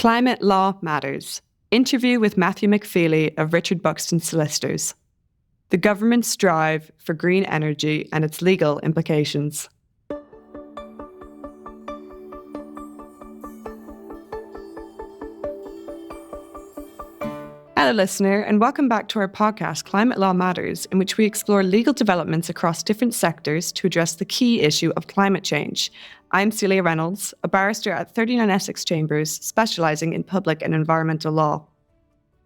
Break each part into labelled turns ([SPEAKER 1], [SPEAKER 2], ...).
[SPEAKER 1] Climate Law Matters. Interview with Matthew McFeeley of Richard Buxton Solicitors. The government's drive for green energy and its legal implications. Hello, listener, and welcome back to our podcast, Climate Law Matters, in which we explore legal developments across different sectors to address the key issue of climate change. I'm Celia Reynolds, a barrister at 39 Essex Chambers, specialising in public and environmental law.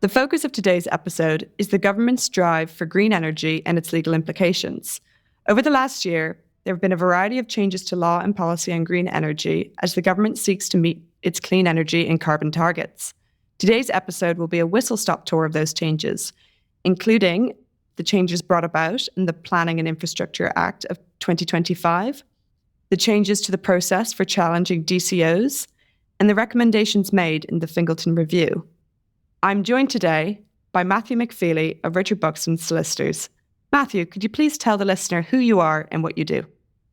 [SPEAKER 1] The focus of today's episode is the government's drive for green energy and its legal implications. Over the last year, there have been a variety of changes to law and policy on green energy as the government seeks to meet its clean energy and carbon targets. Today's episode will be a whistle-stop tour of those changes, including the changes brought about in the Planning and Infrastructure Act of 2025, the changes to the process for challenging DCOs, and the recommendations made in the Fingleton Review. I'm joined today by Matthew McFeeley of Richard Buxton Solicitors. Matthew, could you please tell the listener who you are and what you do?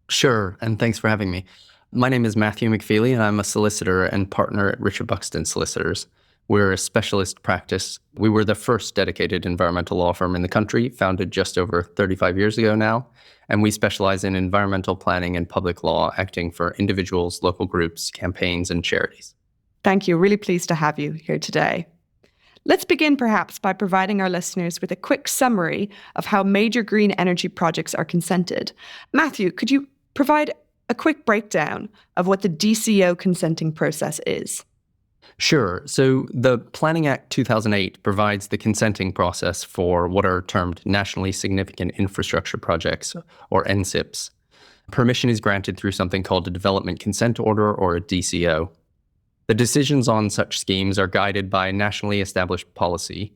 [SPEAKER 2] Sure, and thanks for having me. My name is Matthew McFeeley, and I'm a solicitor and partner at Richard Buxton Solicitors. We're a specialist practice. We were the first dedicated environmental law firm in the country, founded just over 35 years ago now, and we specialize in environmental planning and public law, acting for individuals, local groups, campaigns, and charities.
[SPEAKER 1] Thank you. Really pleased to have you here today. Let's begin perhaps by providing our listeners with a quick summary of how major green energy projects are consented. Matthew, could you provide a quick breakdown of what the DCO consenting process is?
[SPEAKER 2] Sure. So the Planning Act 2008 provides the consenting process for what are termed nationally significant infrastructure projects, or NSIPs. Permission is granted through something called a Development Consent Order, or a DCO. The decisions on such schemes are guided by nationally established policy,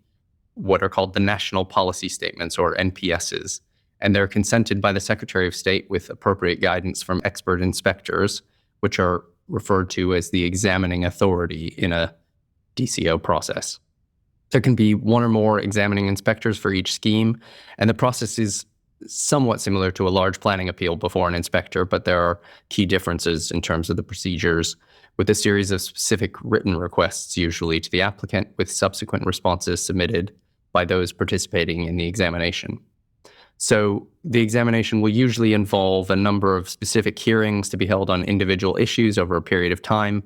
[SPEAKER 2] what are called the National Policy Statements, or NPSs, and they're consented by the Secretary of State with appropriate guidance from expert inspectors, which are referred to as the examining authority in a DCO process. There can be one or more examining inspectors for each scheme, and the process is somewhat similar to a large planning appeal before an inspector, but there are key differences in terms of the procedures, with a series of specific written requests usually to the applicant, with subsequent responses submitted by those participating in the examination. So the examination will usually involve a number of specific hearings to be held on individual issues over a period of time,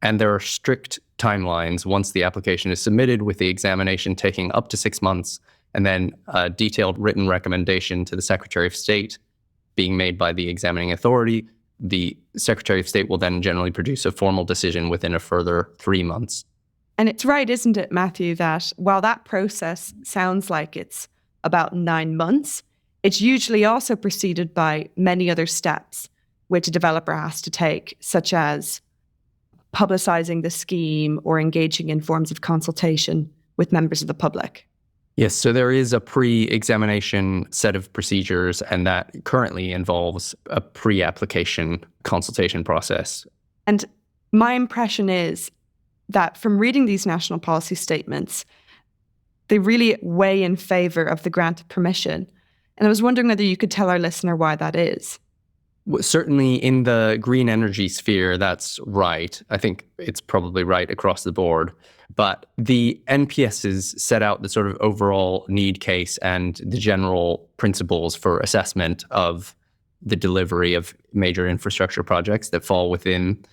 [SPEAKER 2] and there are strict timelines once the application is submitted, with the examination taking up to 6 months, and then a detailed written recommendation to the Secretary of State being made by the examining authority. The Secretary of State will then generally produce a formal decision within a further 3 months.
[SPEAKER 1] And it's right, isn't it, Matthew, that while that process sounds like it's about 9 months, it's usually also preceded by many other steps which a developer has to take, such as publicizing the scheme or engaging in forms of consultation with members of the public.
[SPEAKER 2] Yes, so there is a pre-examination set of procedures, and that currently involves a pre-application consultation process. And
[SPEAKER 1] my impression is that from reading these national policy statements, they really weigh in favour of the grant of permission. And I was wondering whether you could tell our listener why that is.
[SPEAKER 2] Certainly in the green energy sphere, that's right. I think it's probably right across the board. But the NPSs set out the sort of overall need case and the general principles for assessment of the delivery of major infrastructure projects that fall within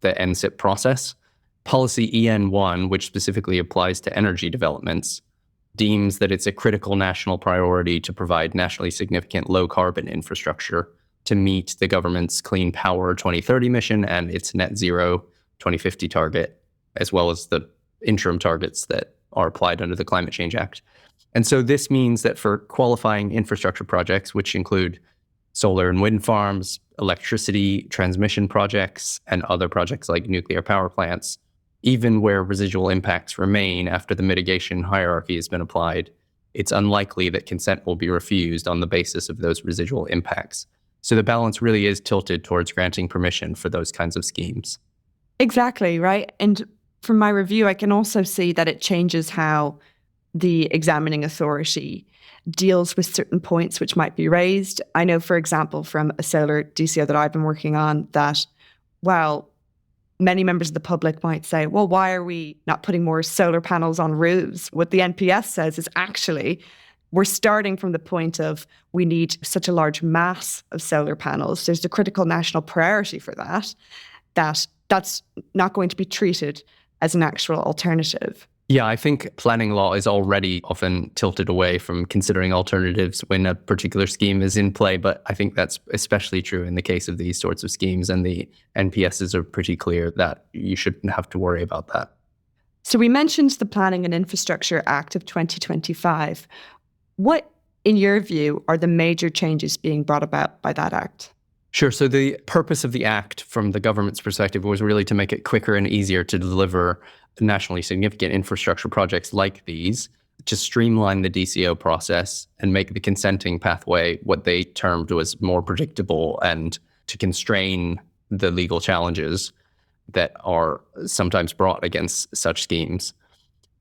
[SPEAKER 2] the NSIP process. Policy EN1, which specifically applies to energy developments, deems that it's a critical national priority to provide nationally significant low-carbon infrastructure to meet the government's Clean Power 2030 mission and its net zero 2050 target, as well as the interim targets that are applied under the Climate Change Act. And so this means that for qualifying infrastructure projects, which include solar and wind farms, electricity transmission projects, and other projects like nuclear power plants, even where residual impacts remain after the mitigation hierarchy has been applied, it's unlikely that consent will be refused on the basis of those residual impacts. So the balance really is tilted towards granting permission for those kinds of schemes.
[SPEAKER 1] Exactly, right? And from my review, I can also see that it changes how the examining authority deals with certain points which might be raised. I know, for example, from a solar DCO that I've been working on, that while many members of the public might say, well, why are we not putting more solar panels on roofs? What the NPS says is actually we're starting from the point of we need such a large mass of solar panels. There's a critical national priority for that's not going to be treated as an actual alternative.
[SPEAKER 2] Yeah, I think planning law is already often tilted away from considering alternatives when a particular scheme is in play, but I think that's especially true in the case of these sorts of schemes, and the NPSs are pretty clear that you shouldn't have to worry about that.
[SPEAKER 1] So we mentioned the Planning and Infrastructure Act of 2025. What, in your view, are the major changes being brought about by that act?
[SPEAKER 2] Sure. So the purpose of the act from the government's perspective was really to make it quicker and easier to deliver nationally significant infrastructure projects like these, to streamline the DCO process and make the consenting pathway what they termed was more predictable, and to constrain the legal challenges that are sometimes brought against such schemes.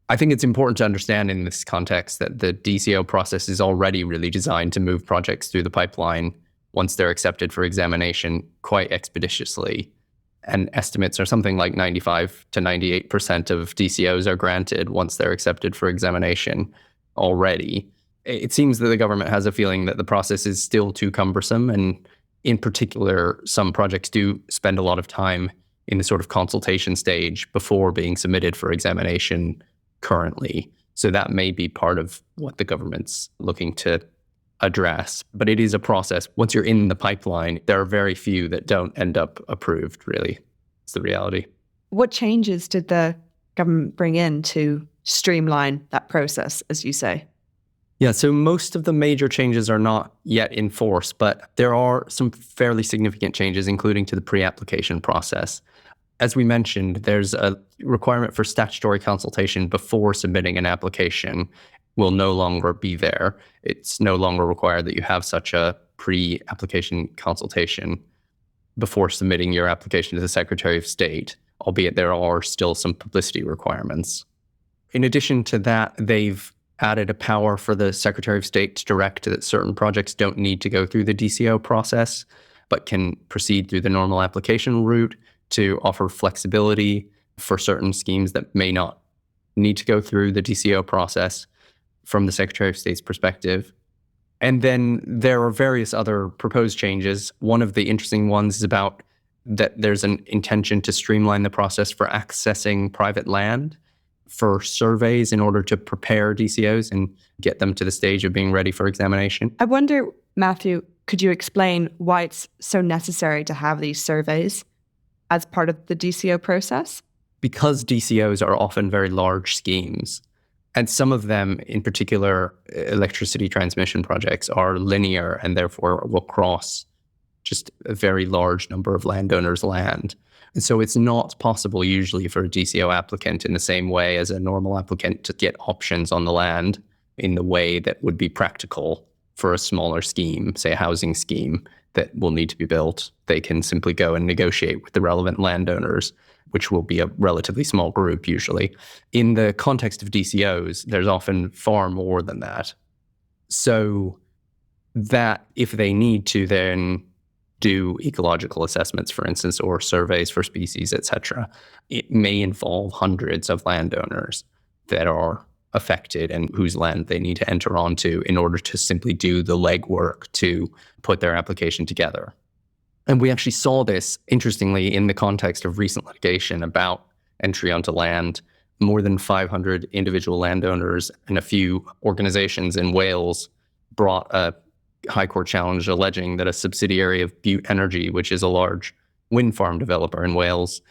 [SPEAKER 2] I think it's important to understand in this context that the DCO process is already really designed to move projects through the pipeline once they're accepted for examination quite expeditiously. And estimates are something like 95 to 98% of DCOs are granted once they're accepted for examination already. It seems that the government has a feeling that the process is still too cumbersome, and in particular, some projects do spend a lot of time in the sort of consultation stage before being submitted for examination currently. So that may be part of what the government's looking to address. But it is a process. Once you're in the pipeline, there are very few that don't end up approved, really. It's the reality.
[SPEAKER 1] What changes did the government bring in to streamline that process, as you say?
[SPEAKER 2] Yeah, so most of the major changes are not yet in force, but there are some fairly significant changes, including to the pre-application process. As we mentioned, there's a requirement for statutory consultation before submitting an application will no longer be there. It's no longer required that you have such a pre-application consultation before submitting your application to the Secretary of State, albeit there are still some publicity requirements. In addition to that, they've added a power for the Secretary of State to direct that certain projects don't need to go through the DCO process, but can proceed through the normal application route, to offer flexibility for certain schemes that may not need to go through the DCO process from the Secretary of State's perspective. And then there are various other proposed changes. One of the interesting ones is about that there's an intention to streamline the process for accessing private land for surveys in order to prepare DCOs and get them to the stage of being ready for examination.
[SPEAKER 1] I wonder, Matthew, could you explain why it's so necessary to have these surveys as part of the DCO process?
[SPEAKER 2] Because DCOs are often very large schemes, and some of them, in particular, electricity transmission projects, are linear and therefore will cross just a very large number of landowners' land. And so it's not possible usually for a DCO applicant in the same way as a normal applicant to get options on the land in the way that would be practical for a smaller scheme, say a housing scheme that will need to be built. They can simply go and negotiate with the relevant landowners, which will be a relatively small group usually. In the context of DCOs, there's often far more than that. So that if they need to then do ecological assessments, for instance, or surveys for species, etc., it may involve hundreds of landowners that are affected and whose land they need to enter onto in order to simply do the legwork to put their application together. And we actually saw this, interestingly, in the context of recent litigation about entry onto land. More than 500 individual landowners and a few organizations in Wales brought a High Court challenge alleging that a subsidiary of Bute Energy, which is a large wind farm developer in Wales,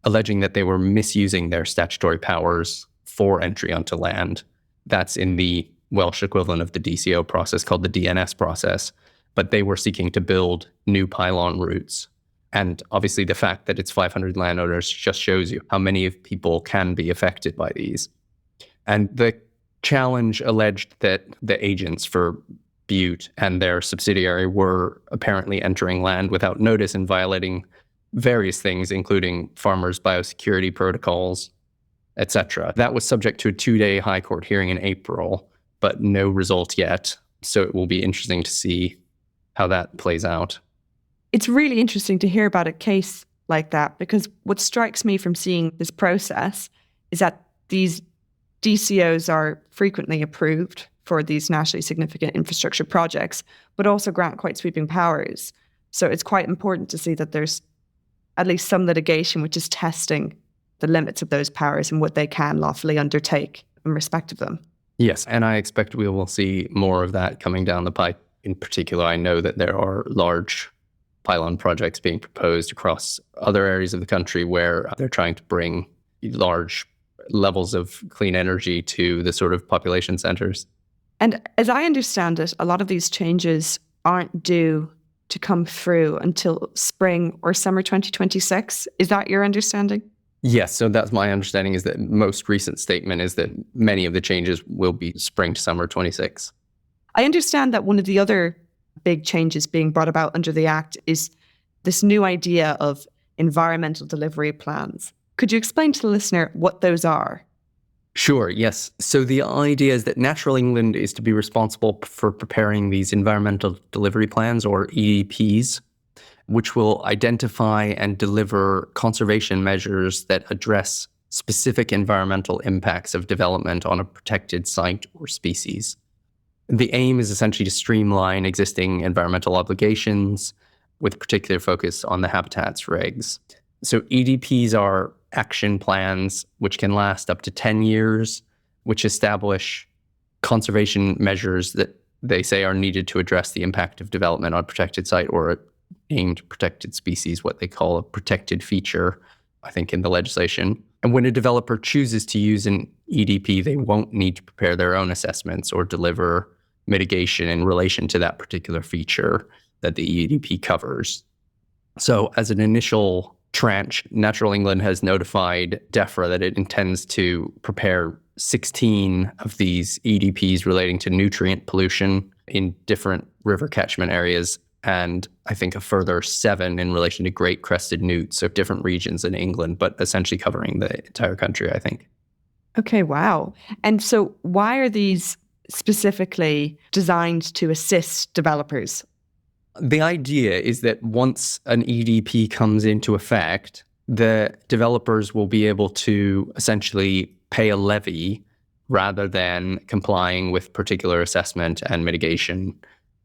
[SPEAKER 2] alleging that they were misusing their statutory powers for entry onto land. That's in the Welsh equivalent of the DCO process called the DNS process. But they were seeking to build new pylon routes. And obviously the fact that it's 500 landowners just shows you how many people can be affected by these. And the challenge alleged that the agents for Bute and their subsidiary were apparently entering land without notice and violating various things, including farmers' biosecurity protocols, etc. That was subject to a 2-day High Court hearing in April, but no result yet. So it will be interesting to see how that plays out.
[SPEAKER 1] It's really interesting to hear about a case like that? Because what strikes me from seeing this process is that these DCOs are frequently approved for these nationally significant infrastructure projects, but also grant quite sweeping powers. So it's quite important to see that there's at least some litigation which is testing the limits of those powers and what they can lawfully undertake in respect of them.
[SPEAKER 2] Yes, and I expect we will see more of that coming down the pipe. In particular, I know that there are large pylon projects being proposed across other areas of the country where they're trying to bring large levels of clean energy to the sort of population centers.
[SPEAKER 1] And as I understand it, a lot of these changes aren't due to come through until spring or summer 2026. Is that your understanding?
[SPEAKER 2] Yes, so that's my understanding, is that most recent statement is that many of the changes will be spring to summer 26.
[SPEAKER 1] I understand that one of the other big changes being brought about under the Act is this new idea of environmental delivery plans. Could you explain to the listener what those are?
[SPEAKER 2] Sure, yes. So the idea is that Natural England is to be responsible for preparing these environmental delivery plans, or EDPs, which will identify and deliver conservation measures that address specific environmental impacts of development on a protected site or species. The aim is essentially to streamline existing environmental obligations with particular focus on the habitats regs. So EDPs are action plans which can last up to 10 years, which establish conservation measures that they say are needed to address the impact of development on a protected site or a named protected species, what they call a protected feature, I think, in the legislation. And when a developer chooses to use an EDP, they won't need to prepare their own assessments or deliver mitigation in relation to that particular feature that the EDP covers. So as an initial tranche, Natural England has notified DEFRA that it intends to prepare 16 of these EDPs relating to nutrient pollution in different river catchment areas, and I think a further 7 in relation to great crested newts of different regions in England, but essentially covering the entire country, I think.
[SPEAKER 1] Okay, wow. And so why are these specifically designed to assist developers?
[SPEAKER 2] The idea is that once an EDP comes into effect, the developers will be able to essentially pay a levy rather than complying with particular assessment and mitigation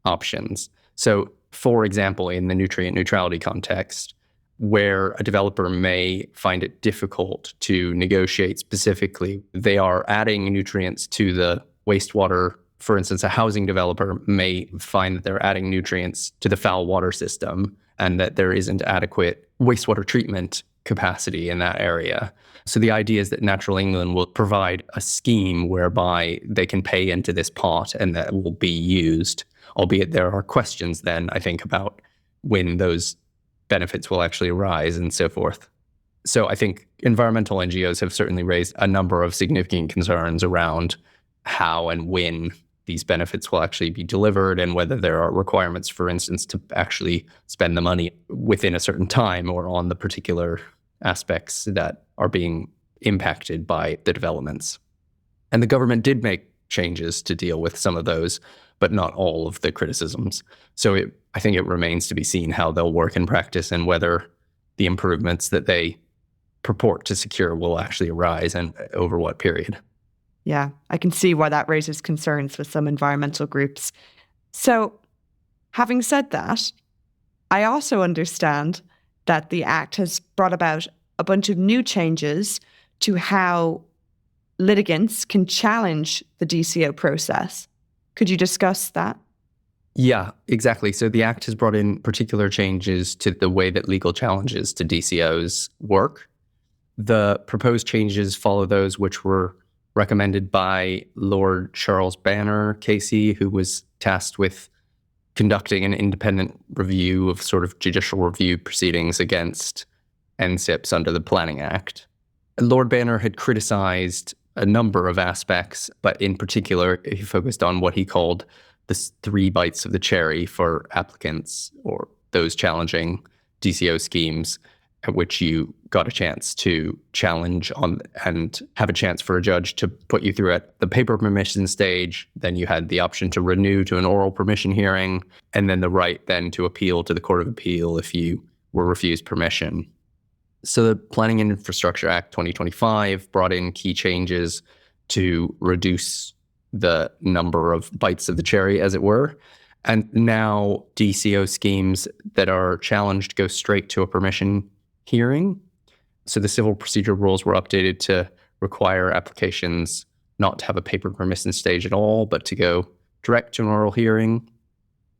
[SPEAKER 2] options. So, for example, in the nutrient neutrality context, where a developer may find it difficult to negotiate specifically, they are adding nutrients to the wastewater. For instance, a housing developer may find that they're adding nutrients to the foul water system and that there isn't adequate wastewater treatment capacity in that area. So the idea is that Natural England will provide a scheme whereby they can pay into this pot and that will be used, albeit there are questions then, I think, about when those benefits will actually arise and so forth. So I think environmental NGOs have certainly raised a number of significant concerns around how and when these benefits will actually be delivered and whether there are requirements, for instance, to actually spend the money within a certain time or on the particular aspects that are being impacted by the developments. And the government did make changes to deal with some of those, but not all of the criticisms. So I think it remains to be seen how they'll work in practice and whether the improvements that they purport to secure will actually arise and over what period.
[SPEAKER 1] Yeah, I can see why that raises concerns with some environmental groups. So, having said that, I also understand that the Act has brought about a bunch of new changes to how litigants can challenge the DCO process. Could you discuss that?
[SPEAKER 2] Yeah, exactly. So the Act has brought in particular changes to the way that legal challenges to DCOs work. The proposed changes follow those which were recommended by Lord Charles Banner, KC, who was tasked with conducting an independent review of sort of judicial review proceedings against NSIPs under the Planning Act. Lord Banner had criticized a number of aspects, but in particular, he focused on what he called the 3 bites of the cherry for applicants or those challenging DCO schemes, at which you got a chance to challenge on and have a chance for a judge to put you through at the paper permission stage. Then you had the option to renew to an oral permission hearing, and then the right then to appeal to the Court of Appeal if you were refused permission. So the Planning and Infrastructure Act 2025 brought in key changes to reduce the number of bites of the cherry, as it were. And now DCO schemes that are challenged go straight to a permission hearing. So the civil procedure rules were updated to require applications not to have a paper permission stage at all, but to go direct to an oral hearing.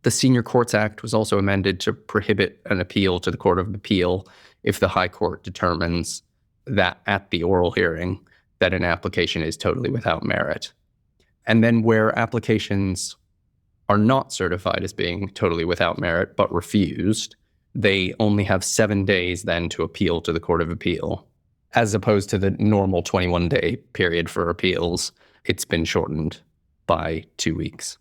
[SPEAKER 2] The Senior Courts Act was also amended to prohibit an appeal to the Court of Appeal if the High Court determines that at the oral hearing that an application is totally without merit. And then where applications are not certified as being totally without merit but refused, they only have 7 days then to appeal to the Court of Appeal. As opposed to the normal 21-day period for appeals, it's been shortened by 2 weeks.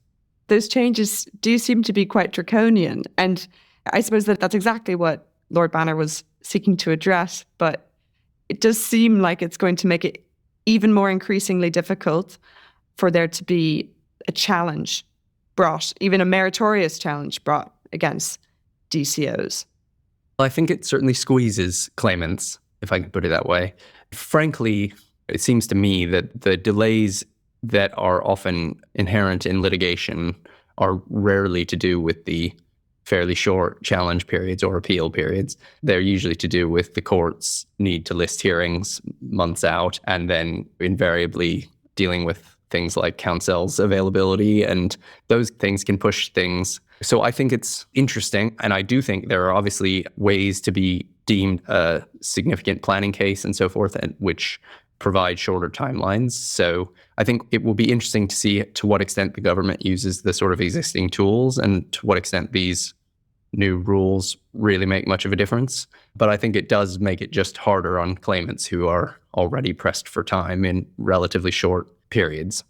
[SPEAKER 1] Those changes do seem to be quite draconian. And I suppose that that's exactly what Lord Banner was seeking to address. But it does seem like it's going to make it even more increasingly difficult for there to be a challenge brought, even a meritorious challenge brought against DCOs.
[SPEAKER 2] I think it certainly squeezes claimants, if I can put it that way. Frankly, it seems to me that the delays that are often inherent in litigation are rarely to do with the fairly short challenge periods or appeal periods. They're usually to do with the court's need to list hearings months out, and then invariably dealing with things like counsel's availability, and those things can push things. So I think it's interesting, and I do think there are obviously ways to be deemed a significant planning case and so forth, and which provide shorter timelines. So I think it will be interesting to see to what extent the government uses the sort of existing tools and to what extent these new rules really make much of a difference. But I think it does make it just harder on claimants who are already pressed for time in relatively short periods.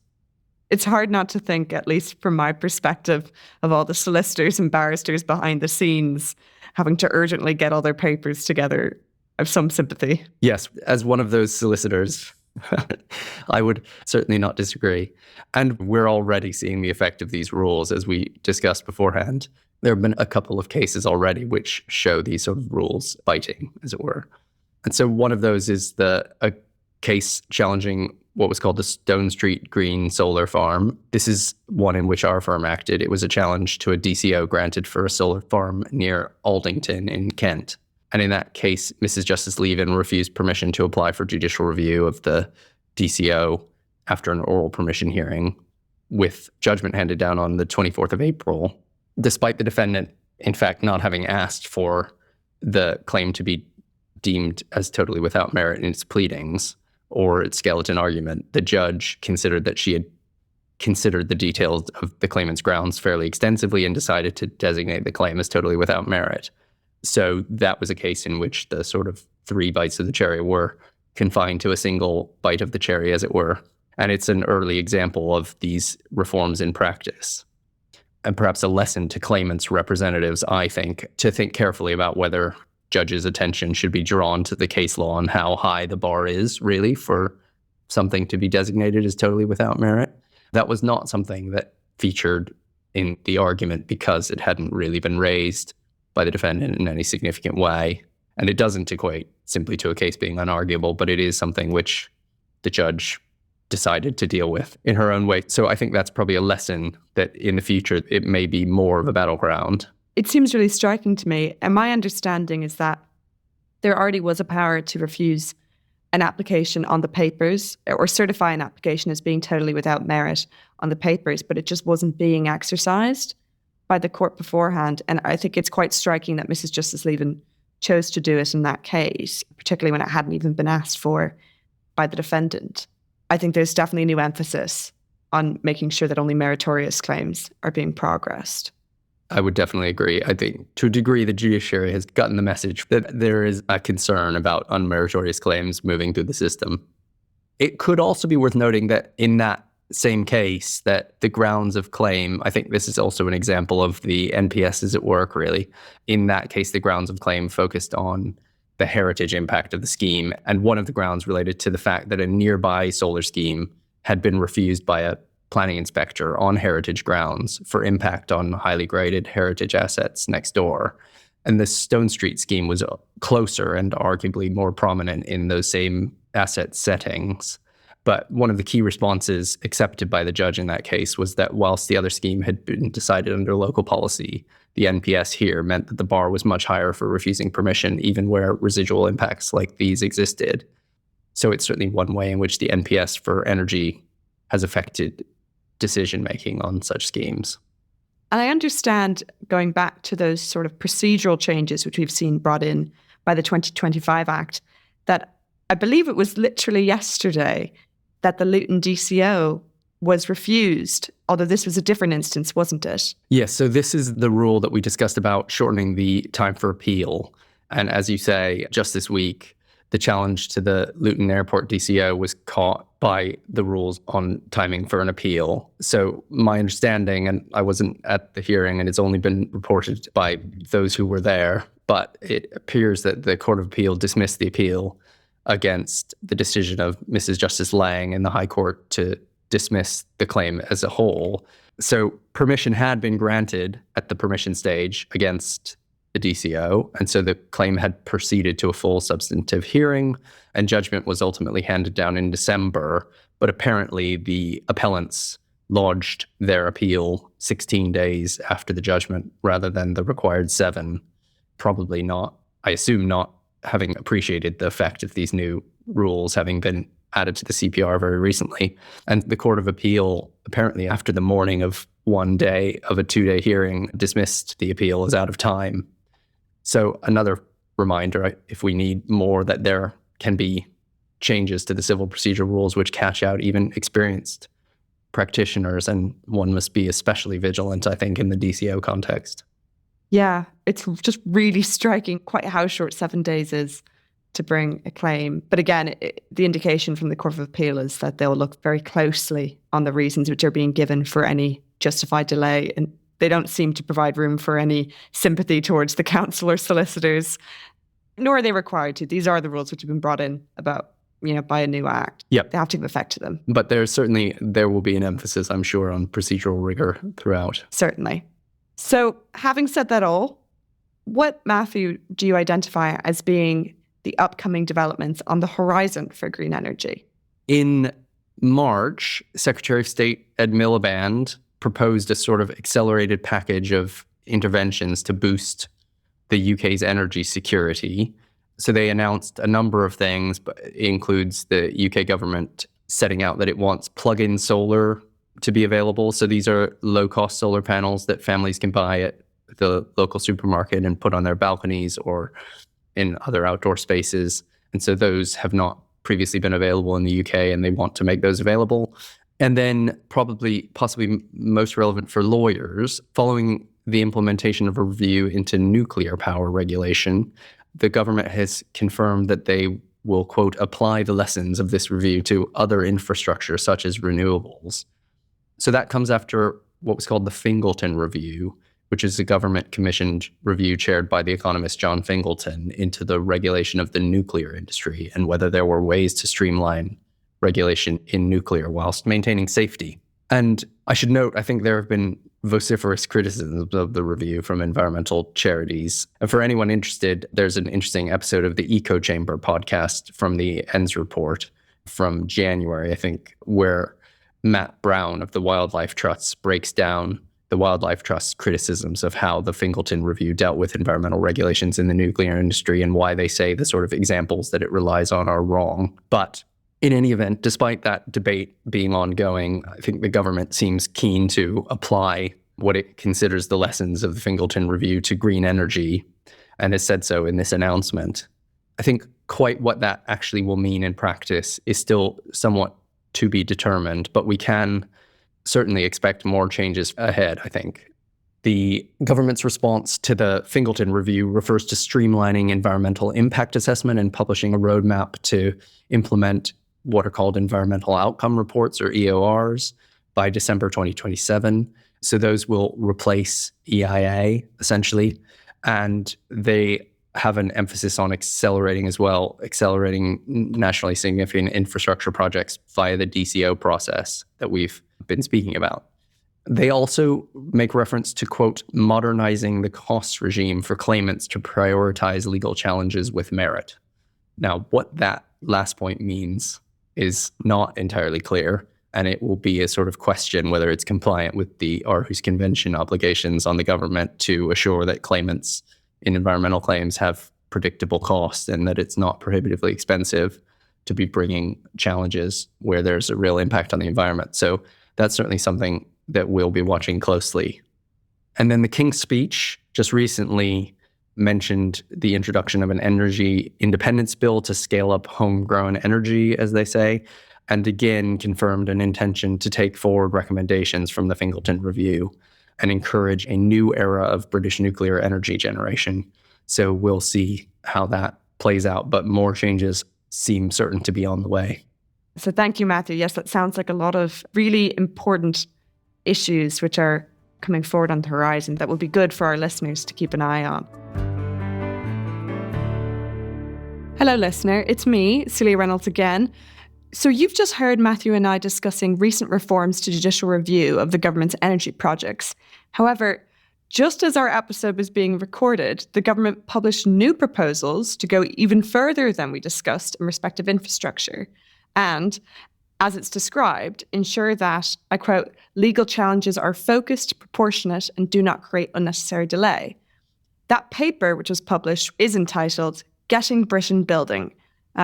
[SPEAKER 1] It's hard not to think, at least from my perspective, of all the solicitors and barristers behind the scenes having to urgently get all their papers together. I have some sympathy.
[SPEAKER 2] Yes, as one of those solicitors, I would certainly not disagree. And we're already seeing the effect of these rules, as we discussed beforehand. There have been a couple of cases already which show these sort of rules biting, as it were. And so one of those is a case challenging what was called the Stone Street Green Solar Farm. This is one in which our firm acted. It was a challenge to a DCO granted for a solar farm near Aldington in Kent. And in that case, Mrs. Justice Levin refused permission to apply for judicial review of the DCO after an oral permission hearing, with judgment handed down on the 24th of April, despite the defendant, in fact, not having asked for the claim to be deemed as totally without merit in its pleadings or its skeleton argument. The judge considered that she had considered the details of the claimant's grounds fairly extensively and decided to designate the claim as totally without merit. So that was a case in which the sort of 3 bites of the cherry were confined to a single bite of the cherry, as it were. And it's an early example of these reforms in practice. And perhaps a lesson to claimants' representatives, I think, to think carefully about whether judges' attention should be drawn to the case law and how high the bar is, really, for something to be designated as totally without merit. That was not something that featured in the argument because it hadn't really been raised by the defendant in any significant way. And it doesn't equate simply to a case being unarguable, but it is something which the judge decided to deal with in her own way. So I think that's probably a lesson that in the future it may be more of a battleground.
[SPEAKER 1] It seems really striking to me. And my understanding is that there already was a power to refuse an application on the papers or certify an application as being totally without merit on the papers, but it just wasn't being exercised by the court beforehand. And I think it's quite striking that Mrs. Justice Levin chose to do it in that case, particularly when it hadn't even been asked for by the defendant. I think there's definitely a new emphasis on making sure that only meritorious claims are being progressed.
[SPEAKER 2] I would definitely agree. I think to a degree the judiciary has gotten the message that there is a concern about unmeritorious claims moving through the system. It could also be worth noting that in that same case, that the grounds of claim, I think this is also an example of the NPSs at work, really. In that case, the grounds of claim focused on the heritage impact of the scheme. And one of the grounds related to the fact that a nearby solar scheme had been refused by a planning inspector on heritage grounds for impact on highly graded heritage assets next door. And the Stone Street scheme was closer and arguably more prominent in those same asset settings. But one of the key responses accepted by the judge in that case was that whilst the other scheme had been decided under local policy, the NPS here meant that the bar was much higher for refusing permission, even where residual impacts like these existed. So it's certainly one way in which the NPS for energy has affected decision-making on such schemes.
[SPEAKER 1] And I understand, going back to those sort of procedural changes which we've seen brought in by the 2025 Act, that I believe it was literally yesterday that the Luton DCO was refused, although this was a different instance, wasn't it?
[SPEAKER 2] Yes, so this is the rule that we discussed about shortening the time for appeal. And as you say, just this week, the challenge to the Luton Airport DCO was caught by the rules on timing for an appeal. So my understanding, and I wasn't at the hearing and it's only been reported by those who were there, but it appears that the Court of Appeal dismissed the appeal against the decision of Mrs. Justice Lang in the High Court to dismiss the claim as a whole. So permission had been granted at the permission stage against the DCO, and so the claim had proceeded to a full substantive hearing, and judgment was ultimately handed down in December. But apparently the appellants lodged their appeal 16 days after the judgment rather than the required 7, probably not, I assume not having appreciated the effect of these new rules having been added to the CPR very recently. And the Court of Appeal, apparently after the morning of one day of a 2-day hearing, dismissed the appeal as out of time. So another reminder, if we need more, that there can be changes to the civil procedure rules which catch out even experienced practitioners, and one must be especially vigilant, I think, in the DCO context.
[SPEAKER 1] Yeah, it's just really striking quite how short 7 days is to bring a claim. But again, the indication from the Court of Appeal is that they'll look very closely on the reasons which are being given for any justified delay, and they don't seem to provide room for any sympathy towards the counsel or solicitors, nor are they required to. These are the rules which have been brought in about, by a new act.
[SPEAKER 2] Yep.
[SPEAKER 1] They have to give effect to them.
[SPEAKER 2] But there will be an emphasis, I'm sure, on procedural rigor throughout.
[SPEAKER 1] Certainly. So having said that all, what, Matthew, do you identify as being the upcoming developments on the horizon for green energy?
[SPEAKER 2] In March, Secretary of State Ed Miliband proposed a sort of accelerated package of interventions to boost the UK's energy security. So they announced a number of things, but it includes the UK government setting out that it wants plug-in solar to be available. So these are low-cost solar panels that families can buy at the local supermarket and put on their balconies or in other outdoor spaces. And so those have not previously been available in the UK, and they want to make those available. And then possibly most relevant for lawyers, following the implementation of a review into nuclear power regulation, the government has confirmed that they will, quote, apply the lessons of this review to other infrastructure such as renewables. So that comes after what was called the Fingleton Review, which is a government-commissioned review chaired by the economist John Fingleton into the regulation of the nuclear industry and whether there were ways to streamline regulation in nuclear whilst maintaining safety. And I should note, I think there have been vociferous criticisms of the review from environmental charities. And for anyone interested, there's an interesting episode of the Eco Chamber podcast from the ENDS report from January, I think, where Matt Brown of the Wildlife Trust breaks down the Wildlife Trust's criticisms of how the Fingleton Review dealt with environmental regulations in the nuclear industry and why they say the sort of examples that it relies on are wrong. But in any event, despite that debate being ongoing, I think the government seems keen to apply what it considers the lessons of the Fingleton Review to green energy, and has said so in this announcement. I think quite what that actually will mean in practice is still somewhat to be determined, but we can certainly expect more changes ahead, I think. The government's response to the Fingleton Review refers to streamlining environmental impact assessment and publishing a roadmap to implement what are called environmental outcome reports, or EORs, by December 2027. So those will replace EIA, essentially. And they have an emphasis on accelerating nationally significant infrastructure projects via the DCO process that we've been speaking about. They also make reference to, quote, modernizing the cost regime for claimants to prioritize legal challenges with merit. Now, what that last point means is not entirely clear, and it will be a sort of question whether it's compliant with the Aarhus Convention obligations on the government to assure that claimants in environmental claims have predictable costs and that it's not prohibitively expensive to be bringing challenges where there's a real impact on the environment. So that's certainly something that we'll be watching closely. And then the King's Speech just recently mentioned the introduction of an energy independence bill to scale up homegrown energy, as they say, and again confirmed an intention to take forward recommendations from the Fingleton Review and encourage a new era of British nuclear energy generation. So we'll see how that plays out, but more changes seem certain to be on the way.
[SPEAKER 1] So thank you, Matthew. Yes, that sounds like a lot of really important issues which are coming forward on the horizon that will be good for our listeners to keep an eye on. Hello, listener. It's me, Celia Reynolds again. So you've just heard Matthew and I discussing recent reforms to judicial review of the government's energy projects. However, just as our episode was being recorded, the government published new proposals to go even further than we discussed in respect of infrastructure. And, as it's described, ensure that, I quote, legal challenges are focused, proportionate, and do not create unnecessary delay. That paper, which was published, is entitled Getting Britain Building,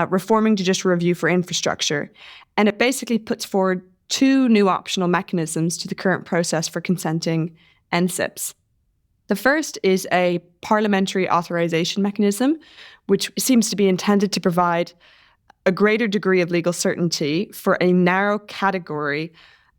[SPEAKER 1] Reforming Judicial Review for Infrastructure. And it basically puts forward two new optional mechanisms to the current process for consenting NSIPs. The first is a parliamentary authorization mechanism, which seems to be intended to provide a greater degree of legal certainty for a narrow category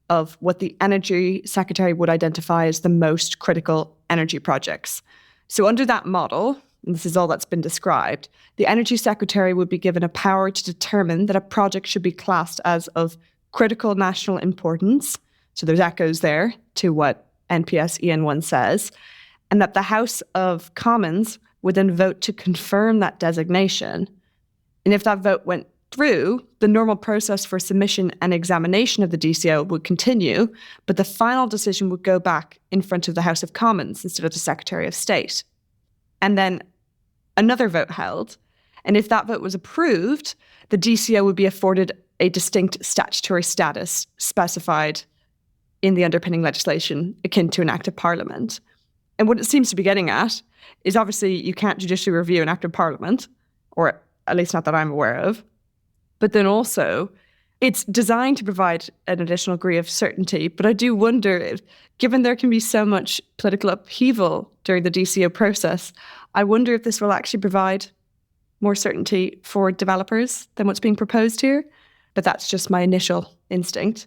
[SPEAKER 1] of what the Energy Secretary would identify as the most critical energy projects. So under that model, and this is all that's been described, the Energy Secretary would be given a power to determine that a project should be classed as of critical national importance. So there's echoes there to what NPS EN1 says, and that the House of Commons would then vote to confirm that designation. And if that vote went through, the normal process for submission and examination of the DCO would continue, but the final decision would go back in front of the House of Commons instead of the Secretary of State. And then another vote held, and if that vote was approved, the DCO would be afforded a distinct statutory status specified in the underpinning legislation akin to an Act of Parliament. And what it seems to be getting at is obviously you can't judicially review an Act of Parliament, or at least not that I'm aware of. But then also, it's designed to provide an additional degree of certainty. But I do wonder, given there can be so much political upheaval during the DCO process, I wonder if this will actually provide more certainty for developers than what's being proposed here. But that's just my initial instinct.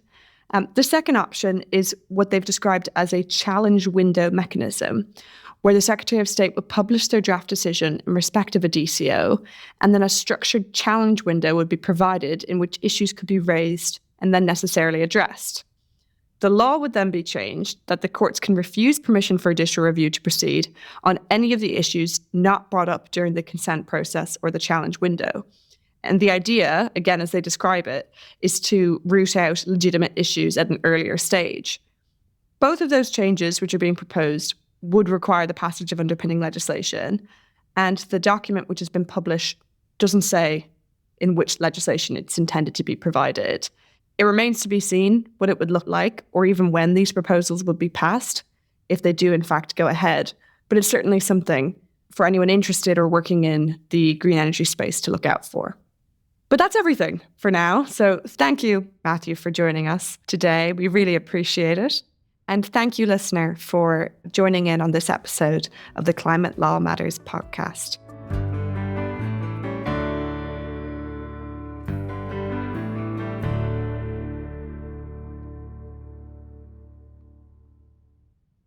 [SPEAKER 1] The second option is what they've described as a challenge window mechanism, where the Secretary of State would publish their draft decision in respect of a DCO, and then a structured challenge window would be provided in which issues could be raised and then necessarily addressed. The law would then be changed that the courts can refuse permission for judicial review to proceed on any of the issues not brought up during the consent process or the challenge window. And the idea, again, as they describe it, is to root out legitimate issues at an earlier stage. Both of those changes which are being proposed would require the passage of underpinning legislation, and the document which has been published doesn't say in which legislation it's intended to be provided. It remains to be seen what it would look like, or even when these proposals would be passed, if they do in fact go ahead. But it's certainly something for anyone interested or working in the green energy space to look out for. But that's everything for now. So thank you, Matthew, for joining us today. We really appreciate it. And thank you, listener, for joining in on this episode of the Climate Law Matters podcast.